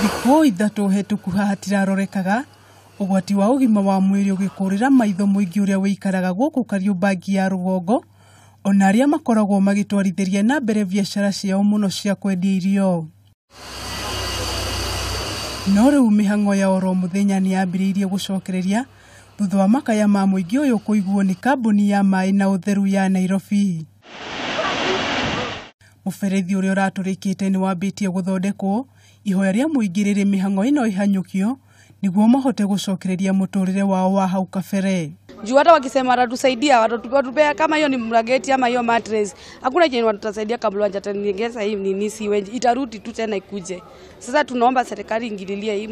Thikũ ithatũ hetũku hatirarorekaga ũgwati wa ũgima wa mwĩrĩ ũgĩkũrĩra maitho mũingĩ ũrĩa wĩikaraga gũkũ Kariobangi ya rũgongo ona arĩa makoragwo magĩtwarithĩria na mbere biacara ciao mũno cia kwendia irio. No rĩu mĩhang'o ya oro mũthenya nĩ yambĩrĩirie gũcokereria thutha wa makaya ma mũingĩ ũyũ kũiguo nĩ kambuni ya maĩ na ũtheru ya Nairobi. Mũberethi ũrĩa ũratũrĩkĩte nĩ wambĩtie gũthondekwo ihoya rĩa mũingĩ rĩrĩ mĩhang'o ĩno ĩhanyũkio niguo mahote gũcokereria mũtũrĩre wao wa hau kabere. Juu hata wakisema watatusaidia watatupea kama hiyo ni mlageti ama hiyo mattress, hakuna jengo watatusaidia kabla hajatengeza hii nini siweji, itarudi tu tena ikuje. Sasa tunaomba serikali ingililie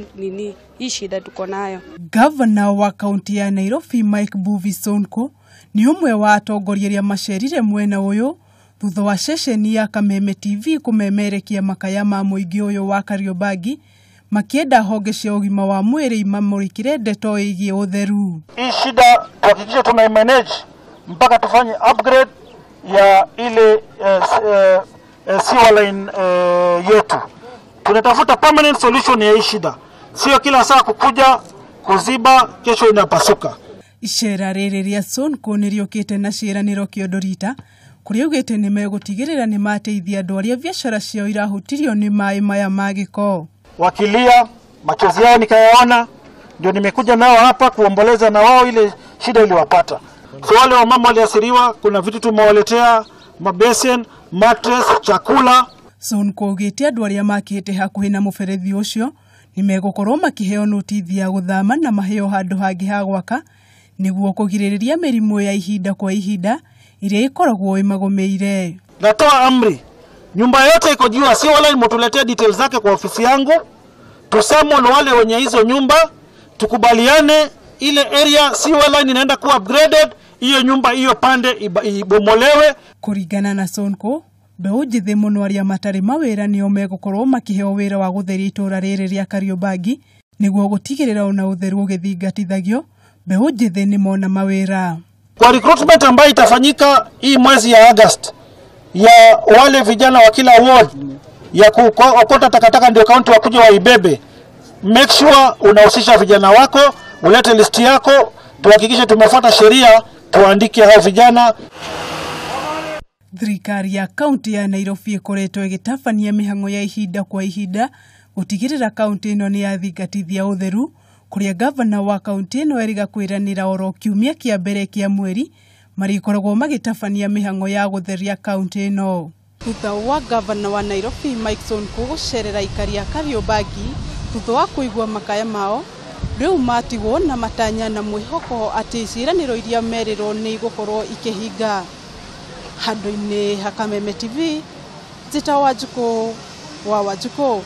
hii shida tuko nayo. Governor wa kaunti ya Nairobi Mike Mbuvi Sonko ni umwe wa atongoria arĩa macerire mwena ũyũ thutha wa ceceni ya Kameme TV kumemerekia makaya ma mũingĩ ũyũ wa Kariobangi makienda honge cia ũgima wa mwĩrĩ imamũrĩkire ndeto ĩgiĩ ũtheru. Hii shida tuhakikishe tunaimanage mpaka tufanye upgrade ya ile sewer line yetu. Tunatafuta permanent solution ya hii shida. Sio kila saa kukuja kuziba kesho inapasuka. Icera rĩrĩ rĩa Sonko nĩrĩũkĩte na ciĩranĩro kĩondorita kũrĩa augĩte nĩ megũtigĩrĩra nĩ mateithia andũ arĩa biacara ciao irahutirio nĩ maĩ maya ma gĩko. Wakilia machozi yao nikayaona, ndio nimekuja nao hapa kuomboleza na wao ile shida iliwapata. So wale wamama waliasiriwa, kuna vitu tumewaletea, mabesen, mattress, chakula. Sonko augĩte andũ arĩa makĩte hakuhĩ na mũberethi ũcio nĩ megũkorwo makĩheo notithi ya gũthama na maheo handũ hangĩ ha gwaka nĩguo kũgirĩrĩria mĩrimũ ya ihinda kwa ihinda iria ikoragwo imagũmĩire. Natoa amri, nyumba yote iko juu, sio wala mtuletee details zake kwa ofisi yangu. Tusamon wale wenye hizo nyumba, tukubaliane ile area sio wala inaenda kuwa upgraded, hiyo nyumba hiyo pande ibomolewe. Kũringana na Sonko, mbeũ njĩthĩ mũno arĩa matarĩ mawĩra nĩo megũkorwo makĩheo wĩra wa gũtheria itũra rĩrĩ rĩa Kariobangi nĩguo gũtigĩrĩra ona ũtheru ũgĩthingatithagio, mbeũ njĩthĩ nĩ mona mawĩra. Kwa recruitment ambayo itafanyika hii mwezi ya August ya wale vijana wa kila ward ya kuokota takataka ndio kaunti wakuja waibebe. Make sure unahusisha vijana wako, ulete listi yako, tuhakikishe tumefuata sheria, tuandike hao vijana. Thirikari ya kaunti ya Nairobi ĩkoretwo ĩgĩtabania mĩhang'o ya ihinda kwa ihinda gũtigĩrĩra kaunti ĩno nĩ yathingatithia ũtheru, kũrĩa governor wa kaunti ĩno eriga kwĩranĩra oro kiumia kĩa mbere kĩa mweri marikoragwo magĩtabania mĩhang'o ya gũtheria kaunti ĩno. Thutha wa governor wa Nairobi Mike Sonko gũcerera aikari a Kariobangi thutha wa kũigua makaya mao, rĩu matigwo na matanya na mwĩhoko atĩ ciĩranĩro iria merĩrwo nĩ igũkorwo ikĩhinga. Handũ-inĩ ha Kameme TV, Njĩta Wanjikũ wa Wanjikũ.